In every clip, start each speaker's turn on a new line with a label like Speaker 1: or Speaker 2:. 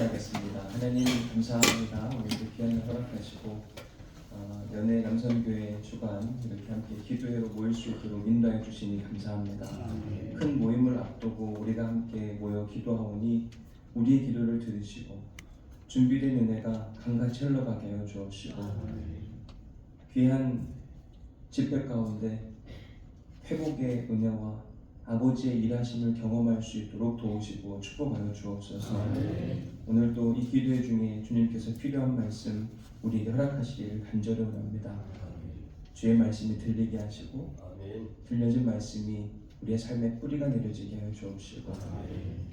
Speaker 1: 기도하겠습니다. 하나님 감사합니다. 오늘도 귀한 날 허락하시고 연애 남선교회 주간 이렇게 함께 기도회로 모일 수 있도록 인도해 주시니 감사합니다. 큰 모임을 앞두고 우리가 함께 모여 기도하오니 우리의 기도를 들으시고 준비된 은혜가 강같이 흘러가게 하여 주옵시고 귀한 집회 가운데 회복의 은혜와 아버지의 일하심을 경험할 수 있도록 도우시고 축복하여 주옵소서. 오늘도 이 기도회 중에 주님께서 필요한 말씀 우리에게 허락하시기를 간절히 원합니다. 주의 말씀이 들리게 하시고 들려진 말씀이 우리의 삶의 뿌리가 내려지게 하여 주옵시고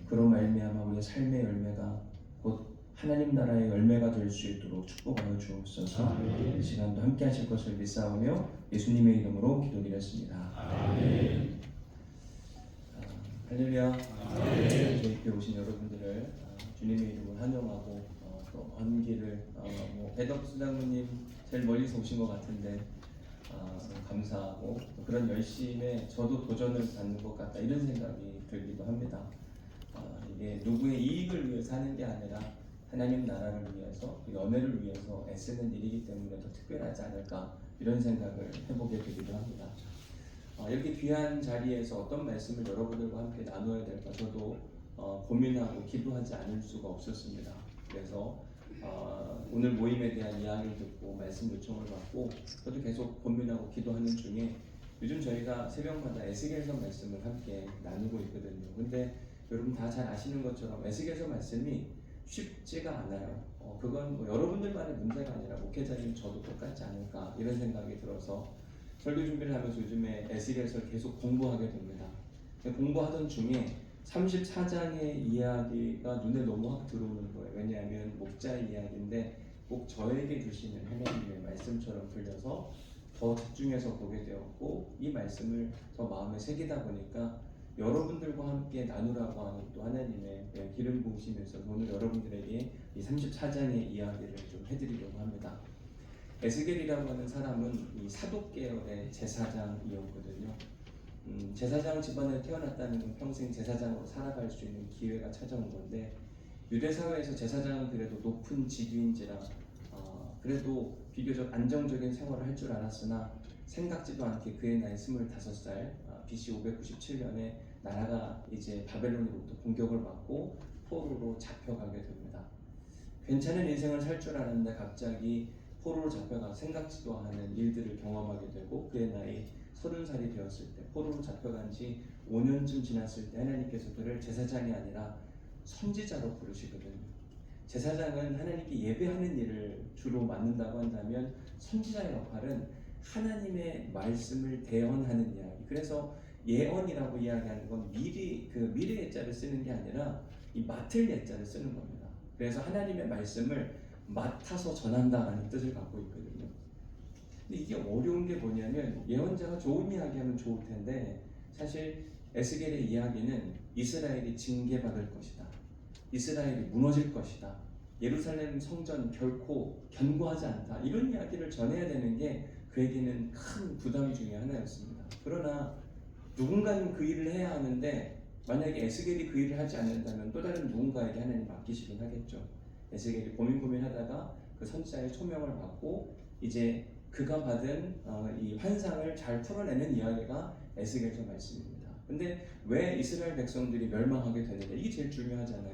Speaker 1: 그로 말미암아 우리의 삶의 열매가 곧 하나님 나라의 열매가 될 수 있도록 축복하여 주옵소서. 이 시간도 함께 하실 것을 믿사오며 예수님의 이름으로 기도드렸습니다. 할렐루야. 저희 교회 오신 여러분들을 주님의 이름으로 환영하고 또 먼 길을 배덕 수장모님 제일 멀리서 오신 것 같은데 감사하고 그런 열심에 저도 도전을 받는 것 같다 이런 생각이 들기도 합니다. 이게 누구의 이익을 위해서 하는 게 아니라 하나님 나라를 위해서 연애를 위해서 애쓰는 일이기 때문에 더 특별하지 않을까 이런 생각을 해보게 되기도 합니다. 이렇게 귀한 자리에서 어떤 말씀을 여러분들과 함께 나누어야 될까 저도 고민하고 기도하지 않을 수가 없었습니다. 그래서 오늘 모임에 대한 이야기를 듣고 말씀 요청을 받고 저도 계속 고민하고 기도하는 중에 요즘 저희가 새벽마다 에스겔서 말씀을 함께 나누고 있거든요. 근데 여러분 다 잘 아시는 것처럼 에스겔서 말씀이 쉽지가 않아요. 그건 뭐 여러분들만의 문제가 아니라 목회자님 저도 똑같지 않을까 이런 생각이 들어서 설교 준비를 하면서 요즘에 에스겔서를 계속 공부하게 됩니다. 공부하던 중에 34장의 이야기가 눈에 너무 확 들어오는 거예요. 왜냐하면 목자의 이야기인데 꼭 저에게 주시는 하나님의 말씀처럼 들려서 더 집중해서 보게 되었고 이 말씀을 더 마음에 새기다 보니까 여러분들과 함께 나누라고 하는 또 하나님의 기름 부으시면서 오늘 여러분들에게 이 34장의 이야기를 좀 해드리려고 합니다. 에스겔이라고 하는 사람은 이 사독 계열의 제사장이었거든요. 제사장 집안에 태어났다는 건 평생 제사장으로 살아갈 수 있는 기회가 찾아온 건데 유대 사회에서 제사장은 그래도 높은 직위인지라 그래도 비교적 안정적인 생활을 할 줄 알았으나 생각지도 않게 그의 나이 25살 BC 597년에 나라가 이제 바벨론으로부터 공격을 받고 포로로 잡혀가게 됩니다. 괜찮은 인생을 살 줄 알았는데 갑자기 포로로 잡혀가 생각지도 않은 일들을 경험하게 되고 그의 나이 30살이 되었을 때 포로로 잡혀간 지 5년쯤 지났을 때 하나님께서 그를 제사장이 아니라 선지자로 부르시거든요. 제사장은 하나님께 예배하는 일을 주로 맡는다고 한다면 선지자의 역할은 하나님의 말씀을 대언하는 이야기. 그래서 예언이라고 이야기하는 건 미리 그 미래의 자를 쓰는 게 아니라 이 맡을 예자를 쓰는 겁니다. 그래서 하나님의 말씀을 맡아서 전한다라는 뜻을 갖고 있거든요. 근데 이게 어려운 게 뭐냐면 예언자가 좋은 이야기하면 좋을 텐데 사실 에스겔의 이야기는 이스라엘이 징계받을 것이다. 이스라엘이 무너질 것이다. 예루살렘 성전 결코 견고하지 않다. 이런 이야기를 전해야 되는 게 그에게는 큰 부담 중에 하나였습니다. 그러나 누군가는 그 일을 해야 하는데 만약에 에스겔이 그 일을 하지 않는다면 또 다른 누군가에게 하나님 맡기시긴 하겠죠. 에스겔이 고민하다가 그 선지자의 초명을 받고 이제 그가 받은 이 환상을 잘 풀어내는 이야기가 에스겔서 말씀입니다. 근데 왜 이스라엘 백성들이 멸망하게 되느냐 이게 제일 중요하잖아요.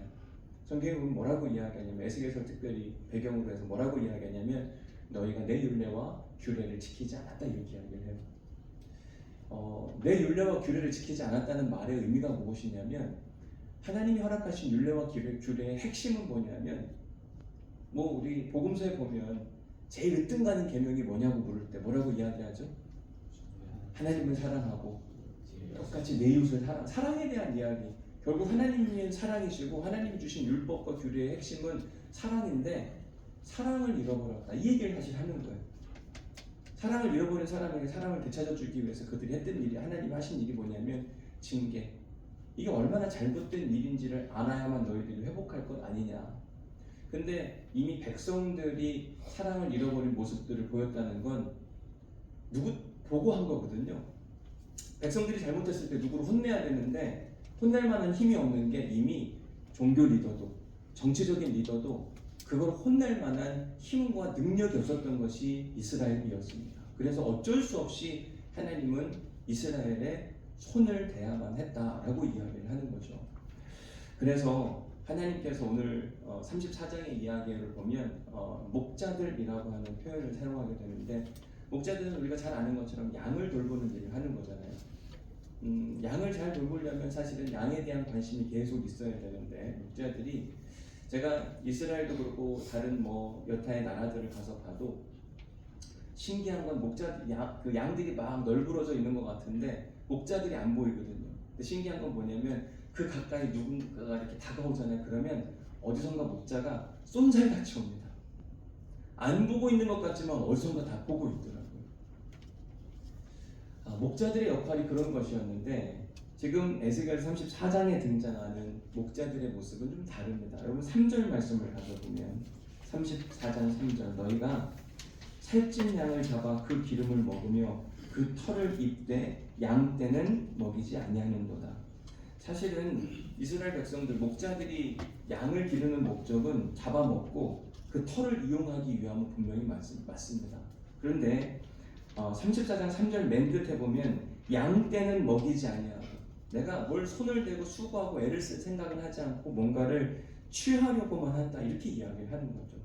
Speaker 1: 성경은 뭐라고 이야기하냐면 에스겔서 특별히 배경으로 해서 뭐라고 이야기하냐면 너희가 내 율례와 규례를 지키지 않았다 이렇게 이야기를 해요. 내 율례와 규례를 지키지 않았다는 말의 의미가 무엇이냐면 하나님이 허락하신 율례와 규례의 핵심은 뭐냐면 우리 복음서에 보면 제일 으뜸가는 계명이 뭐냐고 물을 때 뭐라고 이야기하죠? 하나님을 사랑하고 똑같이 내 이웃을 사랑에 대한 이야기. 결국 하나님이 사랑이시고 하나님이 주신 율법과 규례의 핵심은 사랑인데 사랑을 잃어버렸다. 이 얘기를 사실 하는 거예요. 사랑을 잃어버린 사람에게 사랑을 되찾아주기 위해서 그들이 했던 일이 하나님이 하신 일이 뭐냐면 징계. 이게 얼마나 잘못된 일인지를 알아야만 너희들이 회복할 것 아니냐. 근데 이미 백성들이 사랑을 잃어버린 모습들을 보였다는 건 누구 보고 한 거거든요. 백성들이 잘못했을 때 누구를 혼내야 되는데 혼낼 만한 힘이 없는 게 이미 종교 리더도 정치적인 리더도 그걸 혼낼 만한 힘과 능력이 없었던 것이 이스라엘이었습니다. 그래서 어쩔 수 없이 하나님은 이스라엘에 손을 대야만 했다라고 이야기를 하는 거죠. 그래서 하나님께서 오늘 34장의 이야기를 보면 목자들이라고 하는 표현을 사용하게 되는데, 목자들은 우리가 잘 아는 것처럼 양을 돌보는 일을 하는 거잖아요. 양을 잘 돌보려면 사실은 양에 대한 관심이 계속 있어야 되는데, 목자들이, 제가 이스라엘도 그렇고 다른 여타의 나라들을 가서 봐도 신기한 건 그 양들이 막 널브러져 있는 것 같은데 목자들이 안 보이거든요. 근데 신기한 건 뭐냐면 그 가까이 누군가가 이렇게 다가오잖아요. 그러면 어디선가 목자가 쏜살같이 옵니다. 안 보고 있는 것 같지만 어디선가 다 보고 있더라고요. 목자들의 역할이 그런 것이었는데, 지금 에스겔 34장에 등장하는 목자들의 모습은 좀 다릅니다. 여러분 3절 말씀을 가져보면 34장 3절, 너희가 살찐 양을 잡아 그 기름을 먹으며 그 털을 입되 양 떼는 먹이지 아니하는도다. 사실은 이스라엘 백성들, 목자들이 양을 기르는 목적은 잡아먹고 그 털을 이용하기 위함은 분명히 맞습니다. 그런데 34장 3절 맨 끝에 보면 양 떼는 먹이지 아니하고, 내가 뭘 손을 대고 수고하고 애를 쓸 생각은 하지 않고 뭔가를 취하려고만 한다, 이렇게 이야기를 하는 거죠.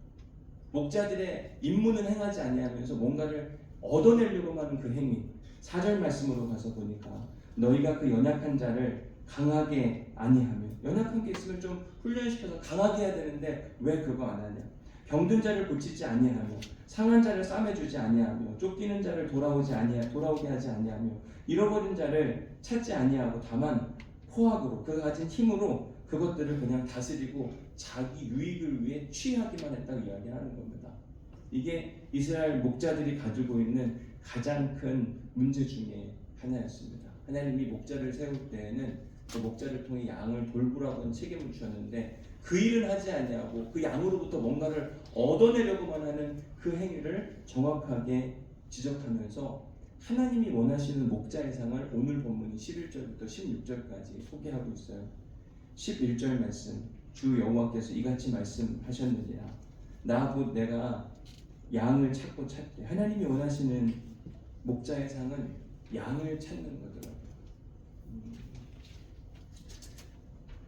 Speaker 1: 목자들의 임무는 행하지 아니하면서 뭔가를 얻어내려고만 하는 그 행위. 4절 말씀으로 가서 보니까 너희가 그 연약한 자를 강하게 아니하며, 연약한 게 있으면 좀 훈련시켜서 강하게 해야 되는데 왜 그거 안 하냐. 병든 자를 고치지 아니하며 상한 자를 싸매주지 아니하며 쫓기는 자를 돌아오게 하지 아니하며 잃어버린 자를 찾지 아니하고 다만 포악으로 그가 가진 힘으로 그것들을 그냥 다스리고 자기 유익을 위해 취하기만 했다고 이야기하는 겁니다. 이게 이스라엘 목자들이 가지고 있는 가장 큰 문제 중에 하나였습니다. 하나님이 목자를 세울 때에는 그 목자를 통해 양을 돌보라고 하는 책임을 주셨는데, 그 일을 하지 않냐고 그 양으로부터 뭔가를 얻어내려고만 하는 그 행위를 정확하게 지적하면서 하나님이 원하시는 목자의 상을 오늘 본문이 11절부터 16절까지 소개하고 있어요. 11절 말씀, 주 여호와께서 이같이 말씀하셨느니라. 나 곧 내가 양을 찾고 찾되, 하나님이 원하시는 목자의 상은 양을 찾는 거더라고요.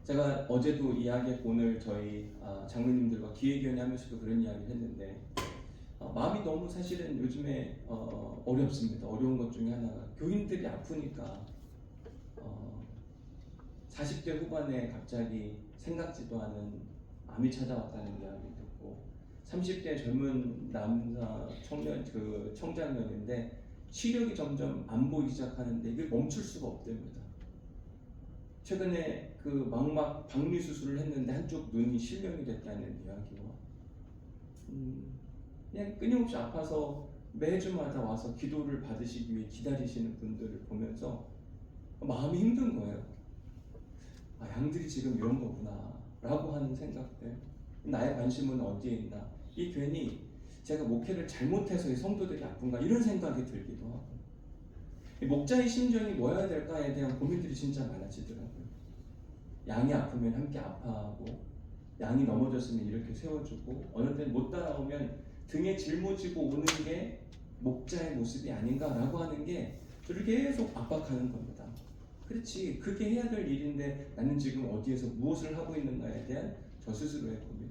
Speaker 1: 제가 어제도 이야기했고 오늘 저희 장로님들과 기획위원회 하면서도 그런 이야기를 했는데, 마음이 너무 사실은 요즘에 어렵습니다. 어려운 것 중에 하나가 교인들이 아프니까 40대 후반에 갑자기 생각지도 않은 암이 찾아왔다는 이야기 듣고, 30대 젊은 남자 청장년인데 시력이 점점 안 보이기 시작하는데 이게 멈출 수가 없답니다. 최근에 그 망막 박리 수술을 했는데 한쪽 눈이 실명이 됐다는 이야기와 그냥 끊임없이 아파서 매주마다 와서 기도를 받으시기 위해 기다리시는 분들을 보면서 마음이 힘든 거예요. 양들이 지금 이런 거구나 라고 하는 생각들, 나의 관심은 어디에 있나, 이 괜히 제가 목회를 잘못해서 이 성도들이 아픈가 이런 생각이 들기도 하고, 목자의 심정이 뭐여야 될까에 대한 고민들이 진짜 많아지더라고요. 양이 아프면 함께 아파하고, 양이 넘어졌으면 이렇게 세워주고, 어느 때는 못 따라오면 등에 짊어지고 오는 게 목자의 모습이 아닌가라고 하는 게 저를 계속 압박하는 겁니다. 그렇지, 그게 해야 될 일인데 나는 지금 어디에서 무엇을 하고 있는가에 대한 저 스스로의 고민.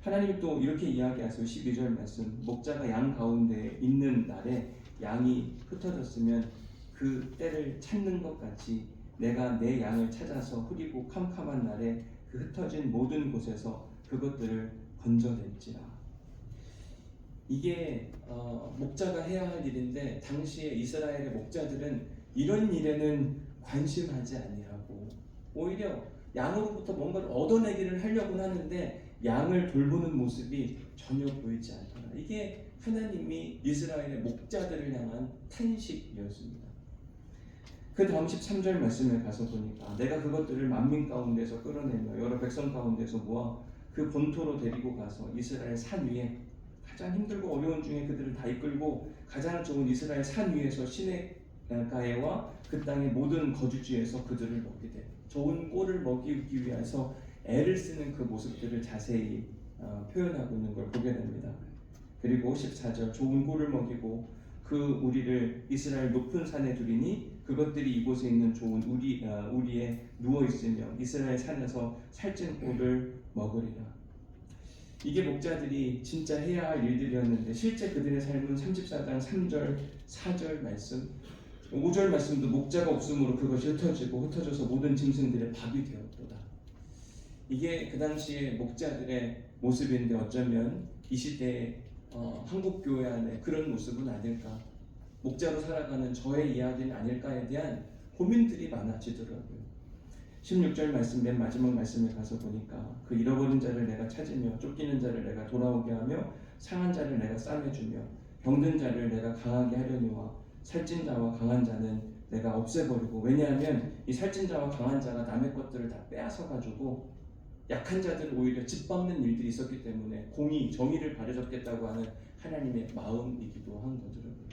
Speaker 1: 하나님이 또 이렇게 이야기하세요. 12절 말씀, 목자가 양 가운데 있는 날에 양이 흩어졌으면 그 때를 찾는 것 같이 내가 내 양을 찾아서 흐리고 캄캄한 날에 그 흩어진 모든 곳에서 그것들을 건져낼지라. 이게 목자가 해야 할 일인데, 당시에 이스라엘의 목자들은 이런 일에는 관심하지 아니하고 오히려 양으로부터 뭔가를 얻어내기를 하려고 하는데 양을 돌보는 모습이 전혀 보이지 않더라. 이게 하나님이 이스라엘의 목자들을 향한 탄식이었습니다. 그 다음 13절 말씀에 가서 보니까 내가 그것들을 만민 가운데서 끌어내며 여러 백성 가운데서 모아 그 본토로 데리고 가서 이스라엘 산 위에, 가장 힘들고 어려운 중에 그들을 다 이끌고 가장 좋은 이스라엘 산 위에서 시내가에와 그 땅의 모든 거주지에서 그들을 먹이되, 좋은 꼴을 먹이기 위해서 애를 쓰는 그 모습들을 자세히 표현하고 있는 걸 보게 됩니다. 그리고 14절 좋은 꿀을 먹이고 그 우리를 이스라엘 높은 산에 두리니 그것들이 이곳에 있는 좋은 우리에 누워 있으며 이스라엘 산에서 살찐 꿀을 먹으리라. 이게 목자들이 진짜 해야 할 일들이었는데 실제 그들의 삶은 34장 3절 4절 말씀 5절 말씀도 목자가 없으므로 그것이 흩어져서 모든 짐승들의 밥이 되었도다. 이게 그 당시에 목자들의 모습인데 어쩌면 이 시대에 한국 교회 안에 그런 모습은 아닐까, 목자로 살아가는 저의 이야기는 아닐까에 대한 고민들이 많아지더라고요. 16절 말씀 맨 마지막 말씀에 가서 보니까 그 잃어버린 자를 내가 찾으며 쫓기는 자를 내가 돌아오게 하며 상한 자를 내가 싸매주며 병든 자를 내가 강하게 하려니와 살찐 자와 강한 자는 내가 없애버리고. 왜냐하면 이 살찐 자와 강한 자가 남의 것들을 다 빼앗아 가지고 약한 자들을 오히려 짓밟는 일들이 있었기 때문에 공의, 정의를 가려졌겠다고 하는 하나님의 마음이기도 한 거더라고요.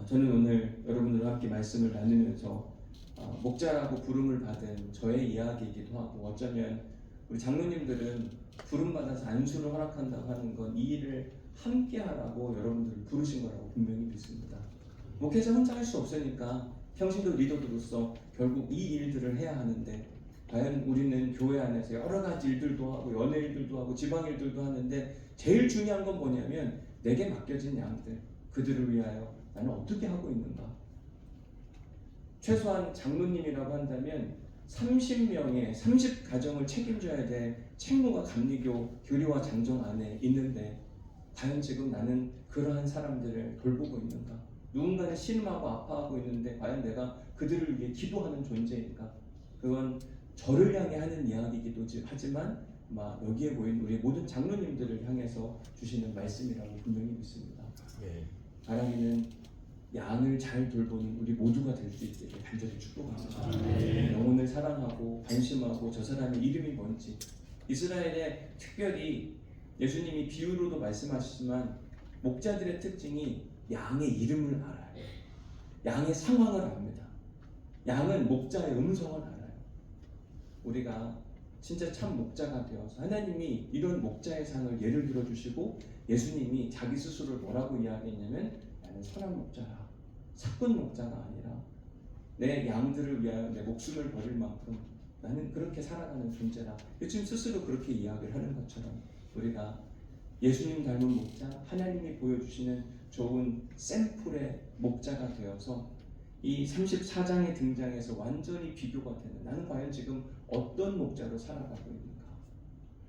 Speaker 1: 저는 오늘 여러분들과 함께 말씀을 나누면서 목자라고 부름을 받은 저의 이야기이기도 하고, 어쩌면 우리 장로님들은 부름받아서 안수를 허락한다고 하는 건 이 일을 함께 하라고 여러분들을 부르신 거라고 분명히 믿습니다. 목회자 혼자 할 수 없으니까 평신도 리더로서 결국 이 일들을 해야 하는데, 과연 우리는 교회 안에서 여러 가지 일들도 하고 연애 일들도 하고 지방 일들도 하는데 제일 중요한 건 뭐냐면 내게 맡겨진 양들, 그들을 위하여 나는 어떻게 하고 있는가. 최소한 장로님이라고 한다면 30명의 30가정을 책임져야 될 책무가 감리교 교리와 장정 안에 있는데 과연 지금 나는 그러한 사람들을 돌보고 있는가? 누군가는 신음하고 아파하고 있는데 과연 내가 그들을 위해 기도하는 존재인가? 그건 저를 향해 하는 이야기이기도 하지만 여기에 모인 우리 모든 장로님들을 향해서 주시는 말씀이라고 분명히 믿습니다. 바라기는 양을 잘 돌보는 우리 모두가 될 수 있기를 간절히 축복합니다. 영혼을 사랑하고 관심하고 저 사람의 이름이 뭔지, 이스라엘에 특별히 예수님이 비유로도 말씀하시지만 목자들의 특징이 양의 이름을 알아요. 양의 상황을 압니다. 양은 목자의 음성을 알아요. 우리가 진짜 참 목자가 되어서 하나님이 이런 목자의 상을 예를 들어주시고 예수님이 자기 스스로를 뭐라고 이야기했냐면 나는 선한 목자라, 사꾼 목자가 아니라 내 양들을 위하여 내 목숨을 버릴 만큼 나는 그렇게 살아가는 존재라. 지금 스스로 그렇게 이야기를 하는 것처럼 우리가 예수님 닮은 목자, 하나님이 보여주시는 좋은 샘플의 목자가 되어서 이 34장의 등장에서 완전히 비교가 되는, 나는 과연 지금 어떤 목자로 살아가고 있는가.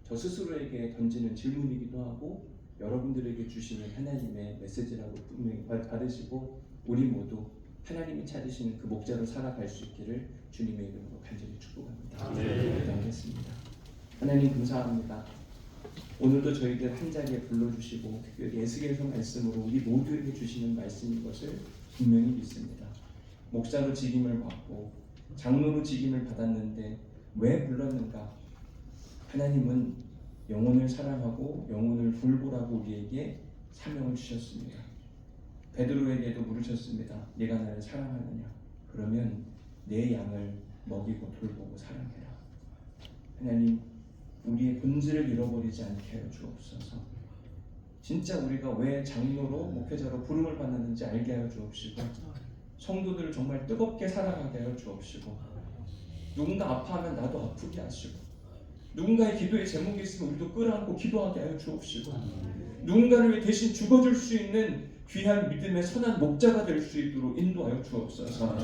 Speaker 1: 저 스스로에게 던지는 질문이기도 하고 여러분들에게 주시는 하나님의 메시지라고 분명히 받으시고 우리 모두 하나님이 찾으시는 그 목자로 살아갈 수 있기를 주님의 이름으로 간절히 축복합니다. 기도하겠습니다. 하나님 감사합니다. 오늘도 저희들 한 자리에 불러주시고 특별히 에스겔서 말씀으로 우리 모두에게 주시는 말씀인 것을 분명히 믿습니다. 목사로 직임을 받고 장로로 직임을 받았는데 왜 불렀는가? 하나님은 영혼을 사랑하고 영혼을 돌보라고 우리에게 사명을 주셨습니다. 베드로에게도 물으셨습니다. 네가 나를 사랑하느냐? 그러면 내 양을 먹이고 돌보고 사랑해라. 하나님, 우리의 본질을 잃어버리지 않게 하여 주옵소서. 진짜 우리가 왜 장로로 목회자로 부름을 받았는지 알게 하여 주옵시고 성도들을 정말 뜨겁게 사랑하게 하여 주옵시고 누군가 아파하면 나도 아프게 하시고 누군가의 기도의 제목이 있으면 우리도 끌어안고 기도하게 하여 주옵시고 누군가를 위해 대신 죽어줄 수 있는 귀한 믿음의 선한 목자가 될 수 있도록 인도하여 주옵소서.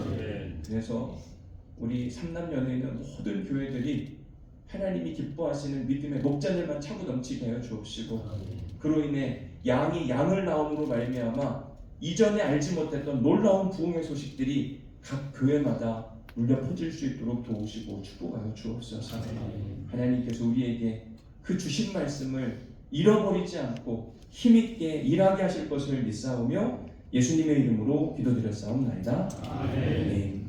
Speaker 1: 그래서 우리 삼남연에 있는 모든 교회들이 하나님이 기뻐하시는 믿음의 목자들만 차고 넘치게 하여 주옵시고 그로 인해 양이 양을 낳음으로 말미암아 이전에 알지 못했던 놀라운 부흥의 소식들이 각 교회마다 울려 퍼질 수 있도록 도우시고 축복하여 주옵소서. 하나님께서 우리에게 그 주신 말씀을 잃어버리지 않고 힘있게 일하게 하실 것을 믿사오며 예수님의 이름으로 기도드렸사옵나이다. 아멘.